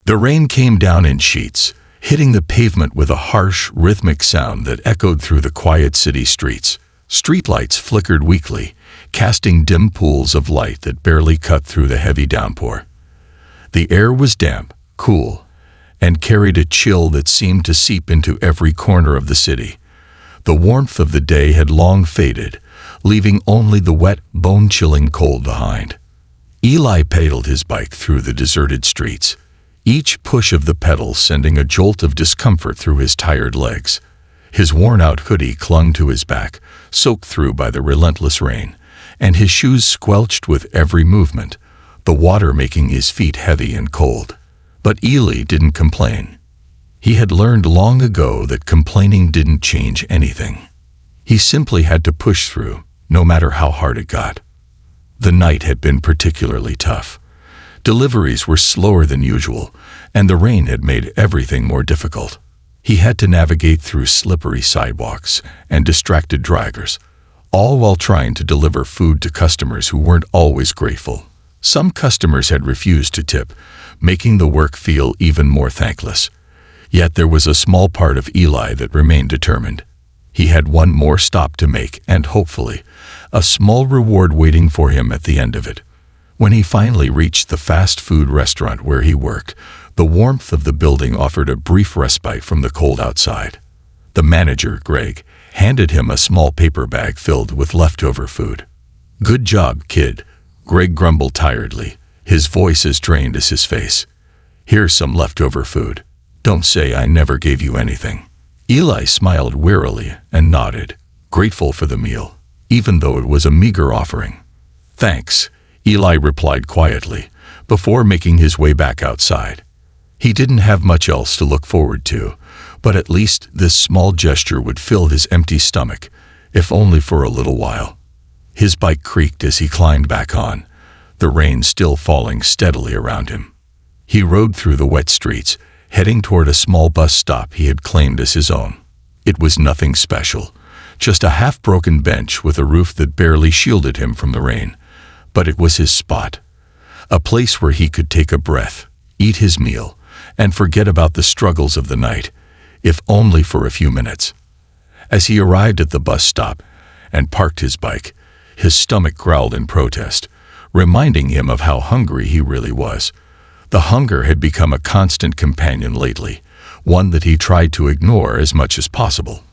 The rain came down in sheets, hitting the pavement with a harsh, rhythmic sound that echoed through the quiet city streets. Streetlights flickered weakly, casting dim pools of light that barely cut through the heavy downpour. The air was damp, cool, and carried a chill that seemed to seep into every corner of the city. The warmth of the day had long faded, leaving only the wet, bone-chilling cold behind. Eli pedaled his bike through the deserted streets, each push of the pedal sending a jolt of discomfort through his tired legs. His worn-out hoodie clung to his back, soaked through by the relentless rain, and his shoes squelched with every movement, the water making his feet heavy and cold. But Eli didn't complain. He had learned long ago that complaining didn't change anything. He simply had to push through, no matter how hard it got. The night had been particularly tough. Deliveries were slower than usual, and the rain had made everything more difficult. He had to navigate through slippery sidewalks and distracted drivers, all while trying to deliver food to customers who weren't always grateful. Some customers had refused to tip, making the work feel even more thankless. Yet there was a small part of Eli that remained determined. He had one more stop to make and, hopefully, a small reward waiting for him at the end of it. When he finally reached the fast food restaurant where he worked, the warmth of the building offered a brief respite from the cold outside. The manager, Greg, handed him a small paper bag filled with leftover food. "Good job, kid," Greg grumbled tiredly, his voice as drained as his face. "Here's some leftover food. Don't say I never gave you anything." Eli smiled wearily and nodded, grateful for the meal, even though it was a meager offering. "Thanks," Eli replied quietly, before making his way back outside. He didn't have much else to look forward to, but at least this small gesture would fill his empty stomach, if only for a little while. His bike creaked as he climbed back on, the rain still falling steadily around him. He rode through the wet streets, heading toward a small bus stop he had claimed as his own. It was nothing special, just a half-broken bench with a roof that barely shielded him from the rain. But it was his spot, a place where he could take a breath, eat his meal, and forget about the struggles of the night, if only for a few minutes. As he arrived at the bus stop and parked his bike, his stomach growled in protest, reminding him of how hungry he really was. The hunger had become a constant companion lately, one that he tried to ignore as much as possible.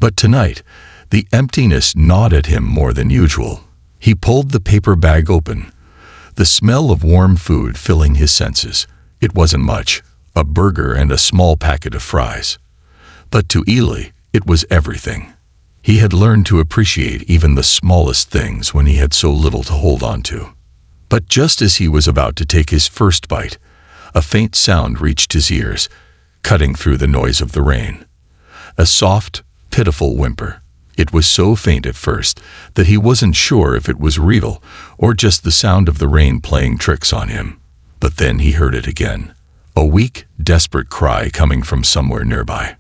But tonight, the emptiness gnawed at him more than usual. He pulled the paper bag open, the smell of warm food filling his senses. It wasn't much, a burger and a small packet of fries. But to Eli, it was everything. He had learned to appreciate even the smallest things when he had so little to hold on to. But just as he was about to take his first bite, a faint sound reached his ears, cutting through the noise of the rain. A soft, pitiful whimper. It was so faint at first that he wasn't sure if it was real or just the sound of the rain playing tricks on him. But then he heard it again, a weak, desperate cry coming from somewhere nearby.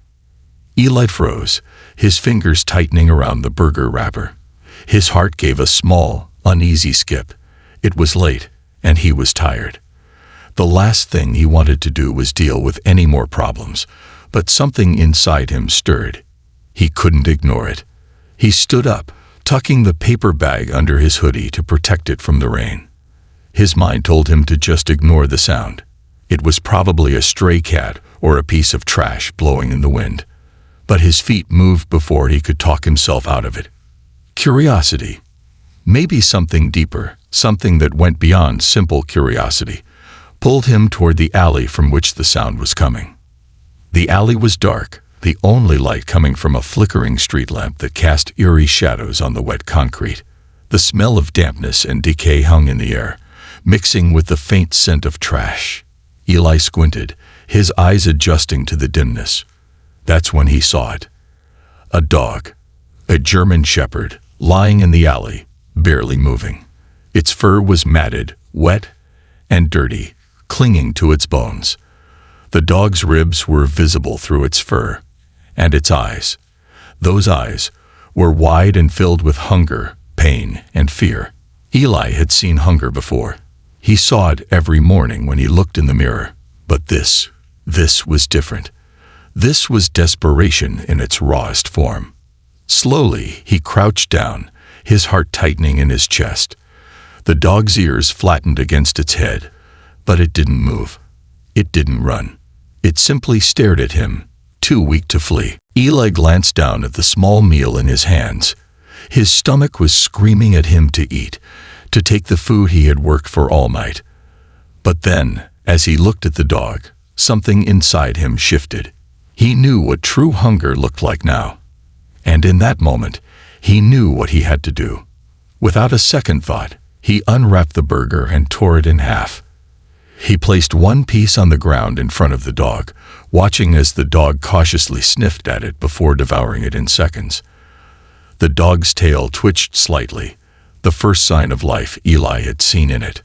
Eli froze, his fingers tightening around the burger wrapper. His heart gave a small, uneasy skip. It was late, and he was tired. The last thing he wanted to do was deal with any more problems, but something inside him stirred. He couldn't ignore it. He stood up, tucking the paper bag under his hoodie to protect it from the rain. His mind told him to just ignore the sound. It was probably a stray cat or a piece of trash blowing in the wind. But his feet moved before he could talk himself out of it. Curiosity. Maybe something deeper, something that went beyond simple curiosity, pulled him toward the alley from which the sound was coming. The alley was dark, the only light coming from a flickering street lamp that cast eerie shadows on the wet concrete. The smell of dampness and decay hung in the air, mixing with the faint scent of trash. Eli squinted, his eyes adjusting to the dimness. That's when he saw it. A dog, a German shepherd, lying in the alley, barely moving. Its fur was matted, wet, and dirty, clinging to its bones. The dog's ribs were visible through its fur, and its eyes. Those eyes were wide and filled with hunger, pain, and fear. Eli had seen hunger before. He saw it every morning when he looked in the mirror, But this was different. This was desperation in its rawest form. Slowly, he crouched down, his heart tightening in his chest. The dog's ears flattened against its head, but it didn't move. It didn't run. It simply stared at him, too weak to flee. Eli glanced down at the small meal in his hands. His stomach was screaming at him to eat, to take the food he had worked for all night. But then, as he looked at the dog, something inside him shifted. He knew what true hunger looked like now. And in that moment, he knew what he had to do. Without a second thought, he unwrapped the burger and tore it in half. He placed one piece on the ground in front of the dog, watching as the dog cautiously sniffed at it before devouring it in seconds. The dog's tail twitched slightly, the first sign of life Eli had seen in it.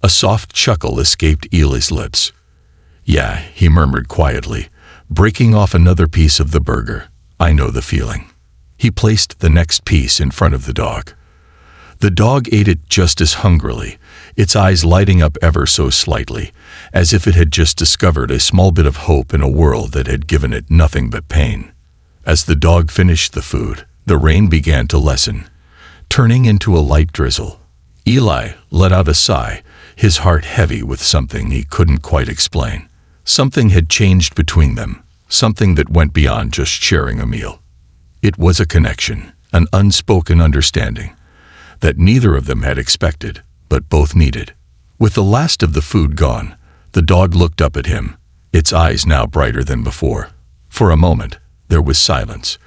A soft chuckle escaped Eli's lips. "Yeah," he murmured quietly, breaking off another piece of the burger. "I know the feeling." He placed the next piece in front of the dog. The dog ate it just as hungrily, its eyes lighting up ever so slightly, as if it had just discovered a small bit of hope in a world that had given it nothing but pain. As the dog finished the food, the rain began to lessen, turning into a light drizzle. Eli let out a sigh, his heart heavy with something he couldn't quite explain. Something had changed between them, something that went beyond just sharing a meal. It was a connection, an unspoken understanding, that neither of them had expected, but both needed. With the last of the food gone, the dog looked up at him, its eyes now brighter than before. For a moment, there was silence,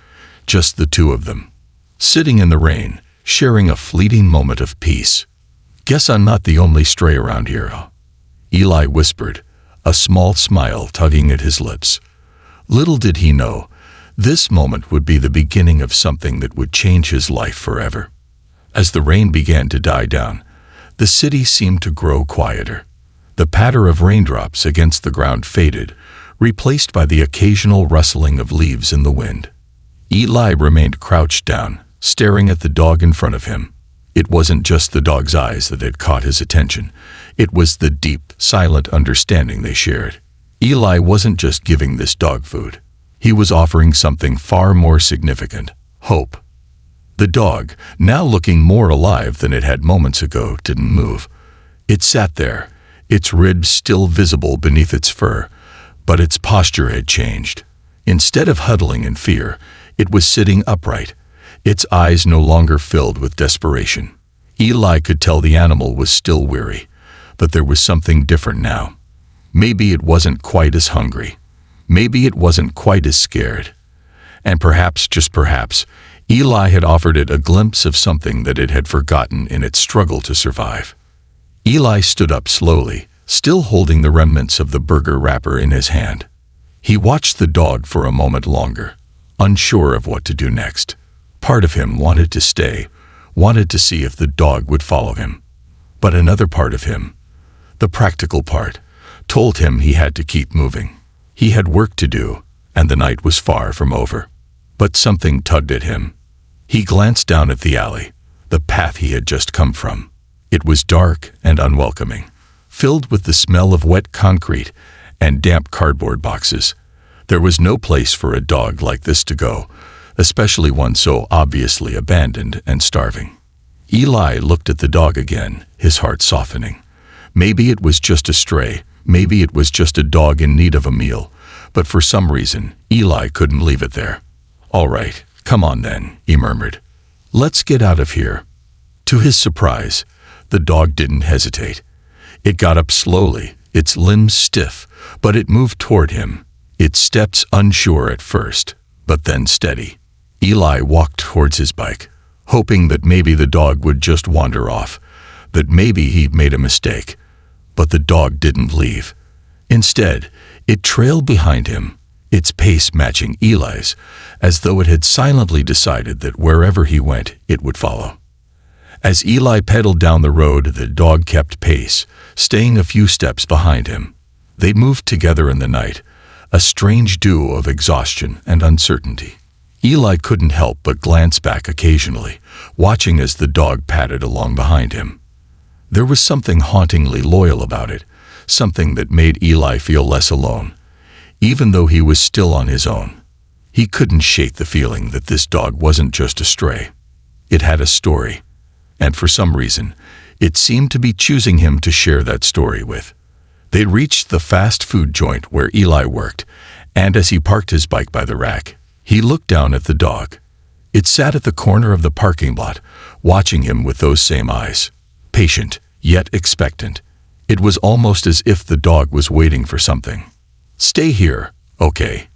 just the two of them, sitting in the rain, sharing a fleeting moment of peace. "Guess I'm not the only stray around here," Eli whispered, a small smile tugging at his lips. Little did he know, this moment would be the beginning of something that would change his life forever. As the rain began to die down, the city seemed to grow quieter. The patter of raindrops against the ground faded, replaced by the occasional rustling of leaves in the wind. Eli remained crouched down, staring at the dog in front of him. It wasn't just the dog's eyes that had caught his attention. It was the deep, silent understanding they shared. Eli wasn't just giving this dog food. He was offering something far more significant: hope. The dog, now looking more alive than it had moments ago, didn't move. It sat there, its ribs still visible beneath its fur, but its posture had changed. Instead of huddling in fear, it was sitting upright, its eyes no longer filled with desperation. Eli could tell the animal was still weary, but there was something different now. Maybe it wasn't quite as hungry. Maybe it wasn't quite as scared. And perhaps, just perhaps, Eli had offered it a glimpse of something that it had forgotten in its struggle to survive. Eli stood up slowly, still holding the remnants of the burger wrapper in his hand. He watched the dog for a moment longer, unsure of what to do next. Part of him wanted to stay, wanted to see if the dog would follow him. But another part of him, the practical part, told him he had to keep moving. He had work to do, and the night was far from over. But something tugged at him. He glanced down at the alley, the path he had just come from. It was dark and unwelcoming, filled with the smell of wet concrete and damp cardboard boxes. There was no place for a dog like this to go, especially one so obviously abandoned and starving. Eli looked at the dog again, his heart softening. Maybe it was just a stray, maybe it was just a dog in need of a meal, but for some reason, Eli couldn't leave it there. "All right, come on then," he murmured. "Let's get out of here." To his surprise, the dog didn't hesitate. It got up slowly, its limbs stiff, but it moved toward him, its steps unsure at first, but then steady. Eli walked towards his bike, hoping that maybe the dog would just wander off, that maybe he'd made a mistake. But the dog didn't leave. Instead, it trailed behind him, its pace matching Eli's, as though it had silently decided that wherever he went, it would follow. As Eli pedaled down the road, the dog kept pace, staying a few steps behind him. They moved together in the night, a strange duo of exhaustion and uncertainty. Eli couldn't help but glance back occasionally, watching as the dog padded along behind him. There was something hauntingly loyal about it, something that made Eli feel less alone, even though he was still on his own. He couldn't shake the feeling that this dog wasn't just a stray. It had a story, and for some reason, it seemed to be choosing him to share that story with. They reached the fast food joint where Eli worked, and as he parked his bike by the rack, he looked down at the dog. It sat at the corner of the parking lot, watching him with those same eyes, patient, yet expectant. It was almost as if the dog was waiting for something. "Stay here, okay?"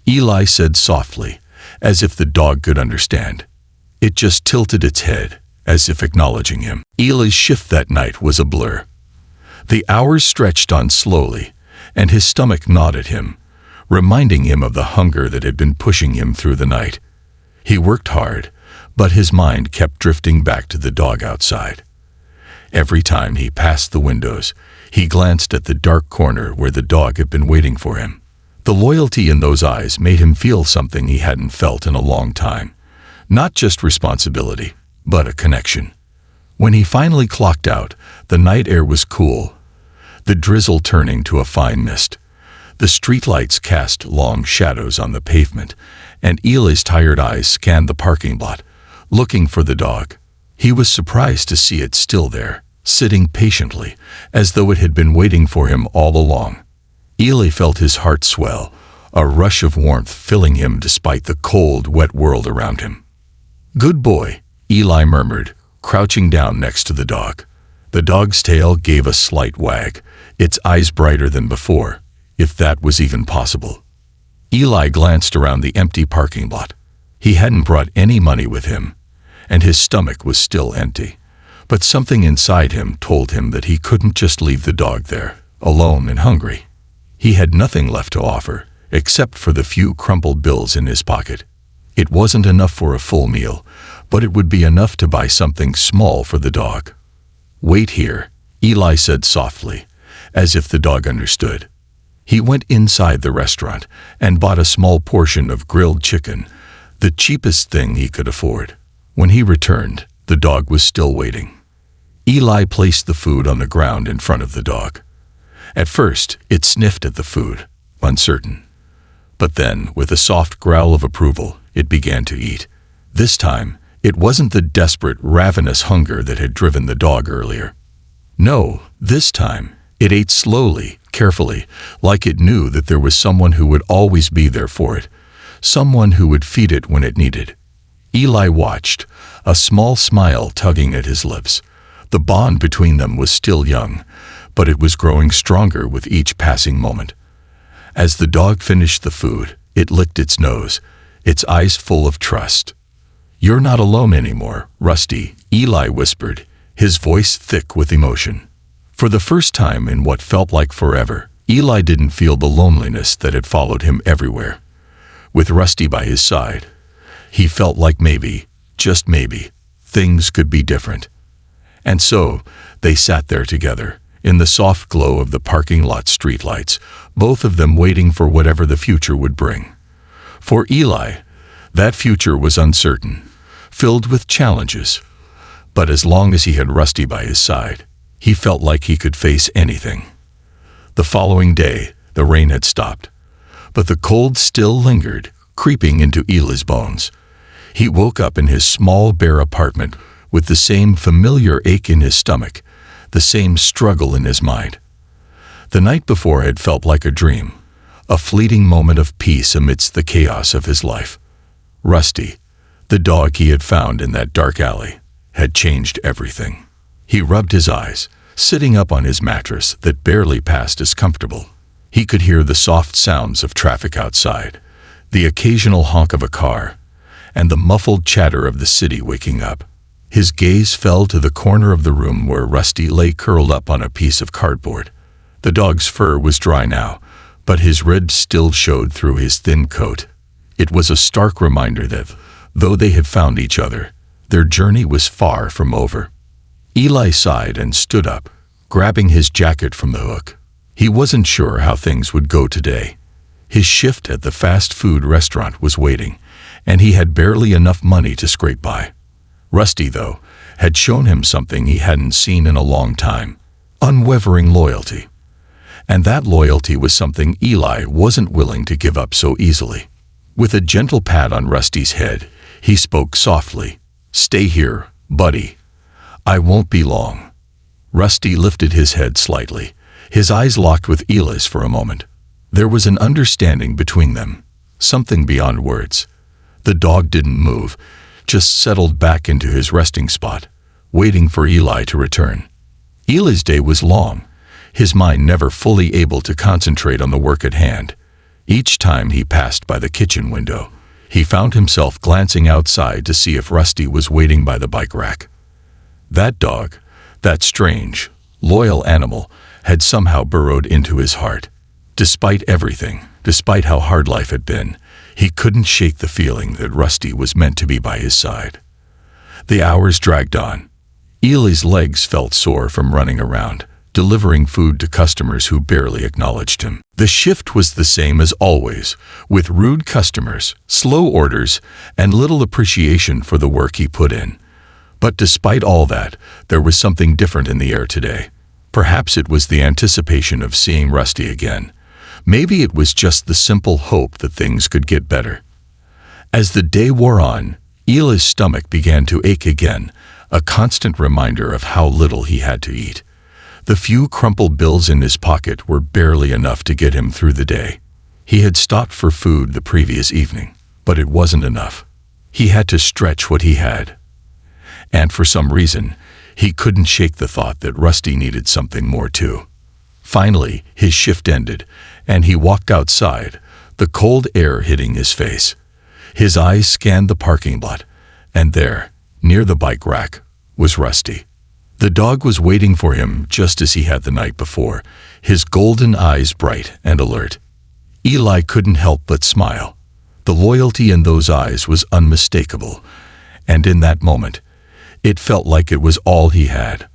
Eli said softly, as if the dog could understand. It just tilted its head, as if acknowledging him. Eli's shift that night was a blur. The hours stretched on slowly, and his stomach gnawed at him, reminding him of the hunger that had been pushing him through the night. He worked hard, but his mind kept drifting back to the dog outside. Every time he passed the windows, he glanced at the dark corner where the dog had been waiting for him. The loyalty in those eyes made him feel something he hadn't felt in a long time. Not just responsibility, but a connection. When he finally clocked out, the night air was cool, the drizzle turning to a fine mist. The streetlights cast long shadows on the pavement, and Eli's tired eyes scanned the parking lot, looking for the dog. He was surprised to see it still there, sitting patiently, as though it had been waiting for him all along. Eli felt his heart swell, a rush of warmth filling him despite the cold, wet world around him. "Good boy," Eli murmured, crouching down next to the dog. The dog's tail gave a slight wag, its eyes brighter than before, if that was even possible. Eli glanced around the empty parking lot. He hadn't brought any money with him, and his stomach was still empty. But something inside him told him that he couldn't just leave the dog there, alone and hungry. He had nothing left to offer, except for the few crumpled bills in his pocket. It wasn't enough for a full meal, but it would be enough to buy something small for the dog. "Wait here," Eli said softly, as if the dog understood. He went inside the restaurant and bought a small portion of grilled chicken, the cheapest thing he could afford. When he returned, the dog was still waiting. Eli placed the food on the ground in front of the dog. At first, it sniffed at the food, uncertain. But then, with a soft growl of approval, it began to eat. This time, it wasn't the desperate, ravenous hunger that had driven the dog earlier. No, this time, it ate slowly, carefully, like it knew that there was someone who would always be there for it, someone who would feed it when it needed. Eli watched, a small smile tugging at his lips. The bond between them was still young, but it was growing stronger with each passing moment. As the dog finished the food, it licked its nose, its eyes full of trust. "You're not alone anymore, Rusty," Eli whispered, his voice thick with emotion. For the first time in what felt like forever, Eli didn't feel the loneliness that had followed him everywhere. With Rusty by his side, he felt like maybe, just maybe, things could be different. And so, they sat there together, in the soft glow of the parking lot streetlights, both of them waiting for whatever the future would bring. For Eli, that future was uncertain, filled with challenges. But as long as he had Rusty by his side, he felt like he could face anything. The following day, the rain had stopped, but the cold still lingered, creeping into Eli's bones. He woke up in his small, bare apartment with the same familiar ache in his stomach, the same struggle in his mind. The night before had felt like a dream, a fleeting moment of peace amidst the chaos of his life. Rusty, the dog he had found in that dark alley, had changed everything. He rubbed his eyes, sitting up on his mattress that barely passed as comfortable. He could hear the soft sounds of traffic outside, the occasional honk of a car, and the muffled chatter of the city waking up. His gaze fell to the corner of the room where Rusty lay curled up on a piece of cardboard. The dog's fur was dry now, but his ribs still showed through his thin coat. It was a stark reminder that, though they had found each other, their journey was far from over. Eli sighed and stood up, grabbing his jacket from the hook. He wasn't sure how things would go today. His shift at the fast food restaurant was waiting, and he had barely enough money to scrape by. Rusty, though, had shown him something he hadn't seen in a long time: unwavering loyalty. And that loyalty was something Eli wasn't willing to give up so easily. With a gentle pat on Rusty's head, he spoke softly. "Stay here, buddy. I won't be long." Rusty lifted his head slightly. His eyes locked with Eli's for a moment. There was an understanding between them, something beyond words. The dog didn't move, just settled back into his resting spot, waiting for Eli to return. Eli's day was long, his mind never fully able to concentrate on the work at hand. Each time he passed by the kitchen window, he found himself glancing outside to see if Rusty was waiting by the bike rack. That dog, that strange, loyal animal, had somehow burrowed into his heart. Despite everything, despite how hard life had been, he couldn't shake the feeling that Rusty was meant to be by his side. The hours dragged on. Eli's legs felt sore from running around, delivering food to customers who barely acknowledged him. The shift was the same as always, with rude customers, slow orders, and little appreciation for the work he put in. But despite all that, there was something different in the air today. Perhaps it was the anticipation of seeing Rusty again. Maybe it was just the simple hope that things could get better. As the day wore on, Eli's stomach began to ache again, a constant reminder of how little he had to eat. The few crumpled bills in his pocket were barely enough to get him through the day. He had stopped for food the previous evening, but it wasn't enough. He had to stretch what he had. And for some reason, he couldn't shake the thought that Rusty needed something more too. Finally, his shift ended, and he walked outside, the cold air hitting his face. His eyes scanned the parking lot, and there, near the bike rack, was Rusty. The dog was waiting for him just as he had the night before, his golden eyes bright and alert. Eli couldn't help but smile. The loyalty in those eyes was unmistakable, and in that moment, it felt like it was all he had.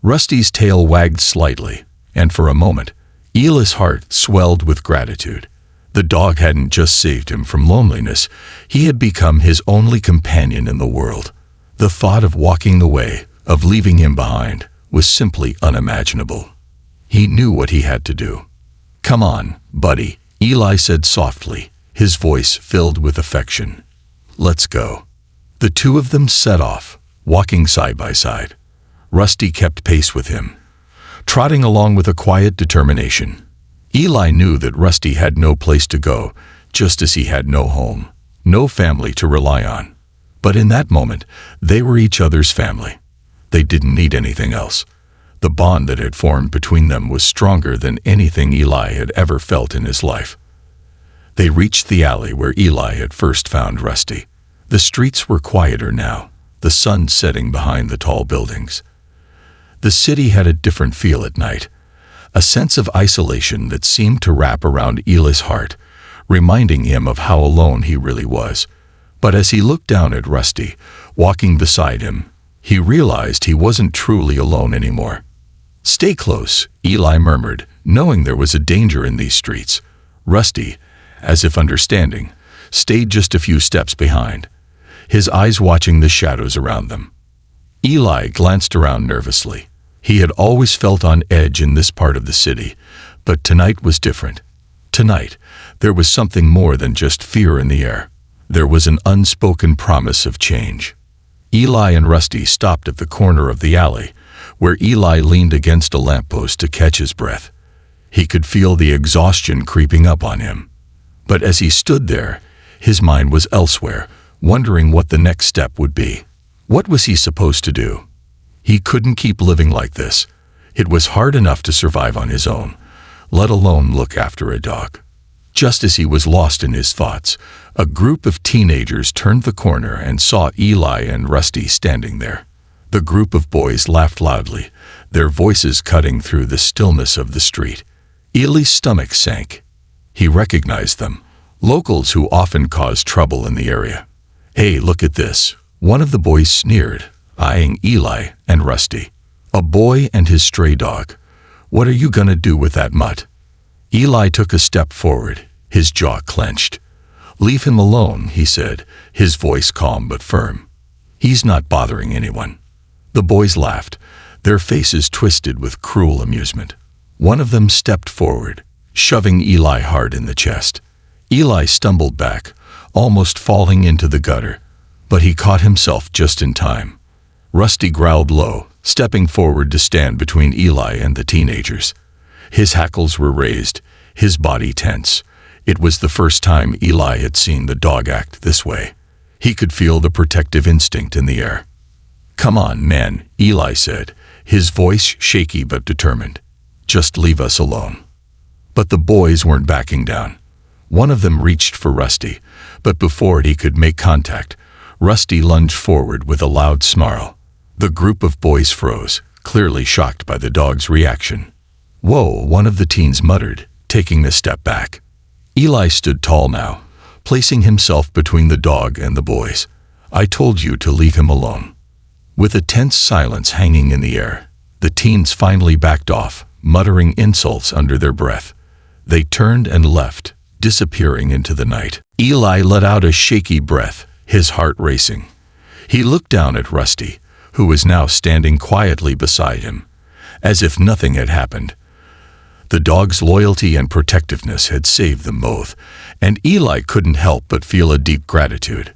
Rusty's tail wagged slightly, and for a moment, Eli's heart swelled with gratitude. The dog hadn't just saved him from loneliness, he had become his only companion in the world. The thought of walking away, of leaving him behind, was simply unimaginable. He knew what he had to do. "Come on, buddy," Eli said softly, his voice filled with affection. "Let's go." The two of them set off, walking side by side. Rusty kept pace with him, trotting along with a quiet determination. Eli knew that Rusty had no place to go, just as he had no home, no family to rely on. But in that moment, they were each other's family. They didn't need anything else. The bond that had formed between them was stronger than anything Eli had ever felt in his life. They reached the alley where Eli had first found Rusty. The streets were quieter now, the sun setting behind the tall buildings. The city had a different feel at night, a sense of isolation that seemed to wrap around Eli's heart, reminding him of how alone he really was. But as he looked down at Rusty, walking beside him, he realized he wasn't truly alone anymore. "Stay close," Eli murmured, knowing there was a danger in these streets. Rusty, as if understanding, stayed just a few steps behind, his eyes watching the shadows around them. Eli glanced around nervously. He had always felt on edge in this part of the city, but tonight was different. Tonight, there was something more than just fear in the air. There was an unspoken promise of change. Eli and Rusty stopped at the corner of the alley, where Eli leaned against a lamppost to catch his breath. He could feel the exhaustion creeping up on him. But as he stood there, his mind was elsewhere, wondering what the next step would be. What was he supposed to do? He couldn't keep living like this. It was hard enough to survive on his own, let alone look after a dog. Just as he was lost in his thoughts, a group of teenagers turned the corner and saw Eli and Rusty standing there. The group of boys laughed loudly, their voices cutting through the stillness of the street. Eli's stomach sank. He recognized them, locals who often caused trouble in the area. "Hey, look at this," one of the boys sneered, eyeing Eli and Rusty. "A boy and his stray dog. What are you gonna do with that mutt?" Eli took a step forward, his jaw clenched. "Leave him alone," he said, his voice calm but firm. "He's not bothering anyone." The boys laughed, their faces twisted with cruel amusement. One of them stepped forward, shoving Eli hard in the chest. Eli stumbled back, almost falling into the gutter, but he caught himself just in time. Rusty growled low, stepping forward to stand between Eli and the teenagers. His hackles were raised, his body tense. It was the first time Eli had seen the dog act this way. He could feel the protective instinct in the air. "Come on, man," Eli said, his voice shaky but determined. "Just leave us alone." But the boys weren't backing down. One of them reached for Rusty, but before he could make contact, Rusty lunged forward with a loud snarl. The group of boys froze, clearly shocked by the dog's reaction. "Whoa," one of the teens muttered, taking a step back. Eli stood tall now, placing himself between the dog and the boys. "I told you to leave him alone." With a tense silence hanging in the air, the teens finally backed off, muttering insults under their breath. They turned and left, disappearing into the night. Eli let out a shaky breath, his heart racing. He looked down at Rusty, who was now standing quietly beside him, as if nothing had happened. The dog's loyalty and protectiveness had saved them both, and Eli couldn't help but feel a deep gratitude.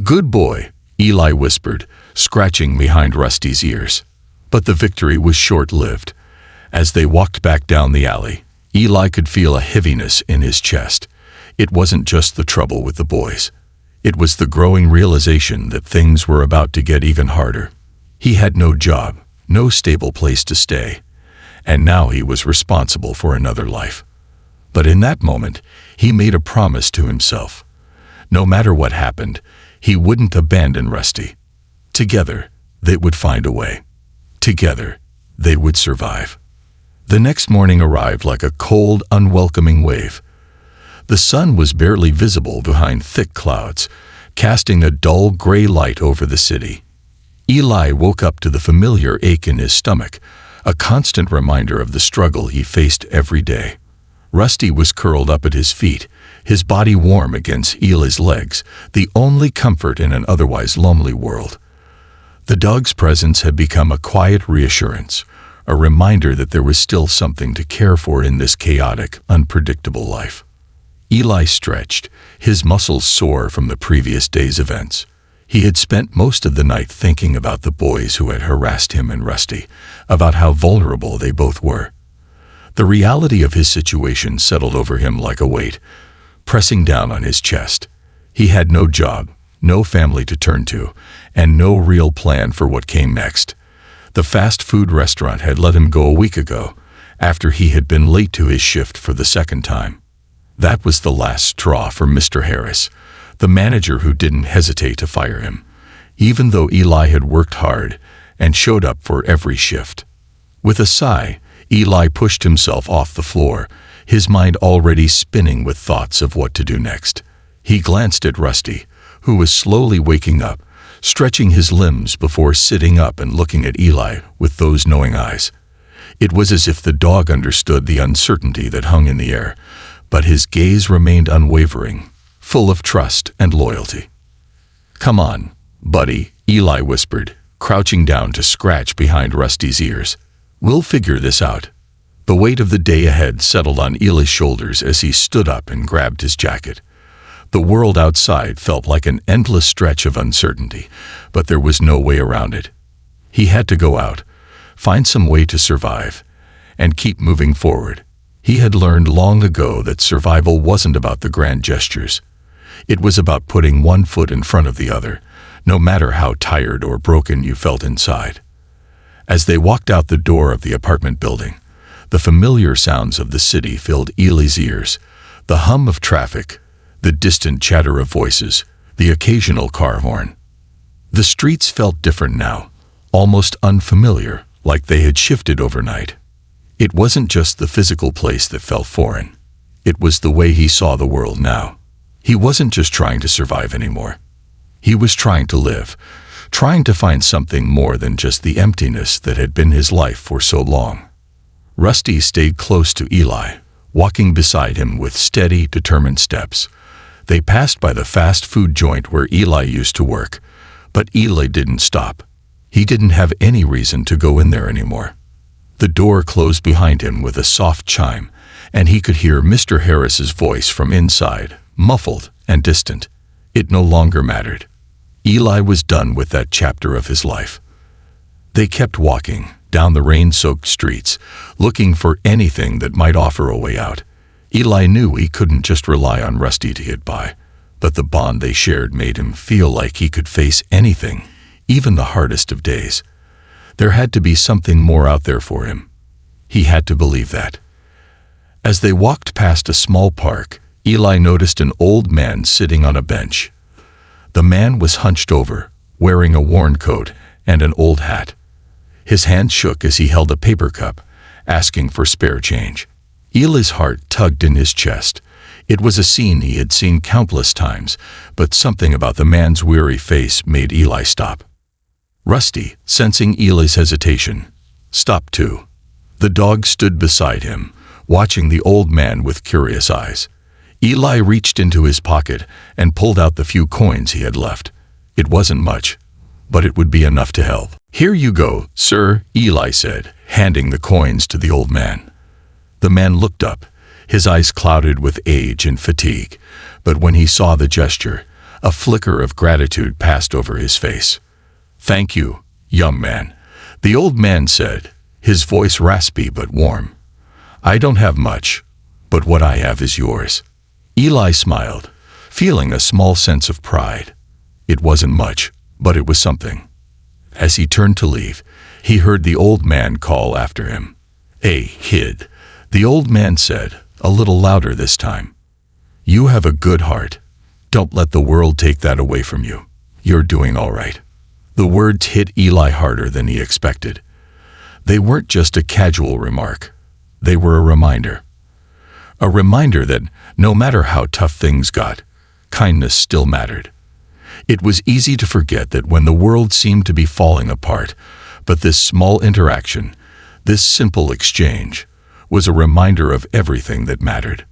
"Good boy," Eli whispered, scratching behind Rusty's ears. But the victory was short-lived. As they walked back down the alley, Eli could feel a heaviness in his chest. It wasn't just the trouble with the boys. It was the growing realization that things were about to get even harder. He had no job, no stable place to stay, and now he was responsible for another life. But in that moment, he made a promise to himself. No matter what happened, he wouldn't abandon Rusty. Together, they would find a way. Together, they would survive. The next morning arrived like a cold, unwelcoming wave. The sun was barely visible behind thick clouds, casting a dull gray light over the city. Eli woke up to the familiar ache in his stomach, a constant reminder of the struggle he faced every day. Rusty was curled up at his feet, his body warm against Eli's legs, the only comfort in an otherwise lonely world. The dog's presence had become a quiet reassurance, a reminder that there was still something to care for in this chaotic, unpredictable life. Eli stretched, his muscles sore from the previous day's events. He had spent most of the night thinking about the boys who had harassed him and Rusty, about how vulnerable they both were. The reality of his situation settled over him like a weight, pressing down on his chest. He had no job, no family to turn to, and no real plan for what came next. The fast food restaurant had let him go a week ago, after he had been late to his shift for the second time. That was the last straw for Mr. Harris, the manager who didn't hesitate to fire him, even though Eli had worked hard and showed up for every shift. With a sigh, Eli pushed himself off the floor, his mind already spinning with thoughts of what to do next. He glanced at Rusty, who was slowly waking up, stretching his limbs before sitting up and looking at Eli with those knowing eyes. It was as if the dog understood the uncertainty that hung in the air, but his gaze remained unwavering, full of trust and loyalty. "Come on, buddy," Eli whispered, crouching down to scratch behind Rusty's ears. "We'll figure this out." The weight of the day ahead settled on Eli's shoulders as he stood up and grabbed his jacket. The world outside felt like an endless stretch of uncertainty, but there was no way around it. He had to go out, find some way to survive, and keep moving forward. He had learned long ago that survival wasn't about the grand gestures. It was about putting one foot in front of the other, no matter how tired or broken you felt inside. As they walked out the door of the apartment building, the familiar sounds of the city filled Eli's ears, the hum of traffic, the distant chatter of voices, the occasional car horn. The streets felt different now, almost unfamiliar, like they had shifted overnight. It wasn't just the physical place that felt foreign. It was the way he saw the world now. He wasn't just trying to survive anymore. He was trying to live, trying to find something more than just the emptiness that had been his life for so long. Rusty stayed close to Eli, walking beside him with steady, determined steps. They passed by the fast food joint where Eli used to work, but Eli didn't stop. He didn't have any reason to go in there anymore. The door closed behind him with a soft chime, and he could hear Mr. Harris's voice from inside, muffled and distant. It no longer mattered. Eli was done with that chapter of his life. They kept walking down the rain-soaked streets, looking for anything that might offer a way out. Eli knew he couldn't just rely on Rusty to get by, but the bond they shared made him feel like he could face anything, even the hardest of days. There had to be something more out there for him. He had to believe that. As they walked past a small park, Eli noticed an old man sitting on a bench. The man was hunched over, wearing a worn coat and an old hat. His hand shook as he held a paper cup, asking for spare change. Eli's heart tugged in his chest. It was a scene he had seen countless times, but something about the man's weary face made Eli stop. Rusty, sensing Eli's hesitation, stopped too. The dog stood beside him, watching the old man with curious eyes. Eli reached into his pocket and pulled out the few coins he had left. It wasn't much, but it would be enough to help. "Here you go, sir," Eli said, handing the coins to the old man. The man looked up, his eyes clouded with age and fatigue, but when he saw the gesture, a flicker of gratitude passed over his face. "Thank you, young man," the old man said, his voice raspy but warm. "I don't have much, but what I have is yours." Eli smiled, feeling a small sense of pride. It wasn't much, but it was something. As he turned to leave, he heard the old man call after him. "Hey, kid," the old man said, a little louder this time. "You have a good heart. Don't let the world take that away from you. You're doing all right." The words hit Eli harder than he expected. They weren't just a casual remark. They were a reminder. A reminder that no matter how tough things got, kindness still mattered. It was easy to forget that when the world seemed to be falling apart, but this small interaction, this simple exchange, was a reminder of everything that mattered.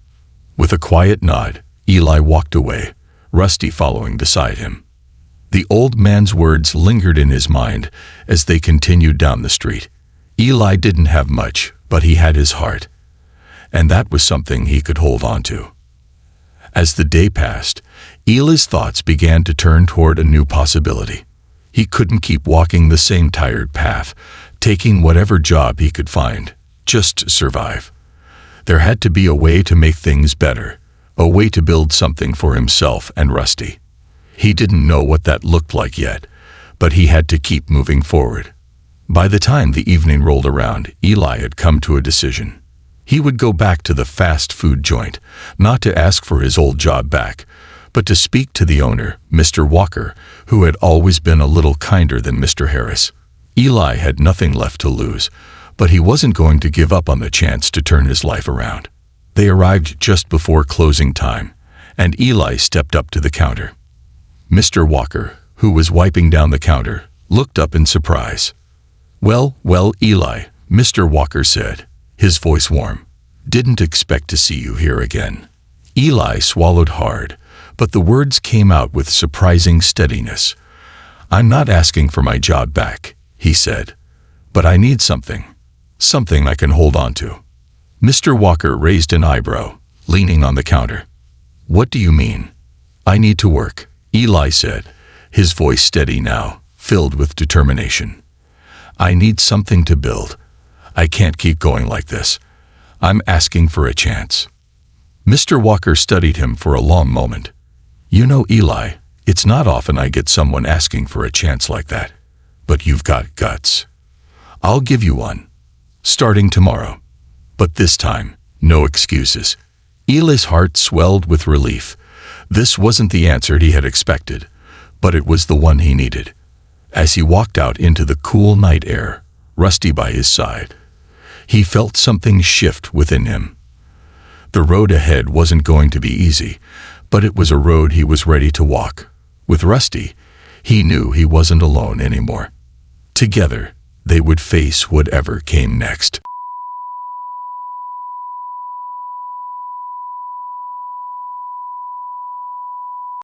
With a quiet nod, Eli walked away, Rusty following beside him. The old man's words lingered in his mind as they continued down the street. Eli didn't have much, but he had his heart, and that was something he could hold on to. As the day passed, Eli's thoughts began to turn toward a new possibility. He couldn't keep walking the same tired path, taking whatever job he could find, just to survive. There had to be a way to make things better, a way to build something for himself and Rusty. He didn't know what that looked like yet, but he had to keep moving forward. By the time the evening rolled around, Eli had come to a decision. He would go back to the fast food joint, not to ask for his old job back, but to speak to the owner, Mr. Walker, who had always been a little kinder than Mr. Harris. Eli had nothing left to lose, but he wasn't going to give up on the chance to turn his life around. They arrived just before closing time, and Eli stepped up to the counter. Mr. Walker, who was wiping down the counter, looked up in surprise. Well, Eli," Mr. Walker said, his voice warm. "Didn't expect to see you here again." Eli swallowed hard, but the words came out with surprising steadiness. "I'm not asking for my job back," he said, "but I need something I can hold on to." Mr. Walker raised an eyebrow, leaning on the counter. "What do you mean?" "I need to work," Eli said, his voice steady now, filled with determination. "I need something to build. I can't keep going like this. I'm asking for a chance." Mr. Walker studied him for a long moment. "You know, Eli, it's not often I get someone asking for a chance like that, but you've got guts. I'll give you one, starting tomorrow. But this time, no excuses." Eli's heart swelled with relief. This wasn't the answer he had expected, but it was the one he needed. As he walked out into the cool night air, Rusty by his side, he felt something shift within him. The road ahead wasn't going to be easy, but it was a road he was ready to walk. With Rusty, he knew he wasn't alone anymore. Together, they would face whatever came next.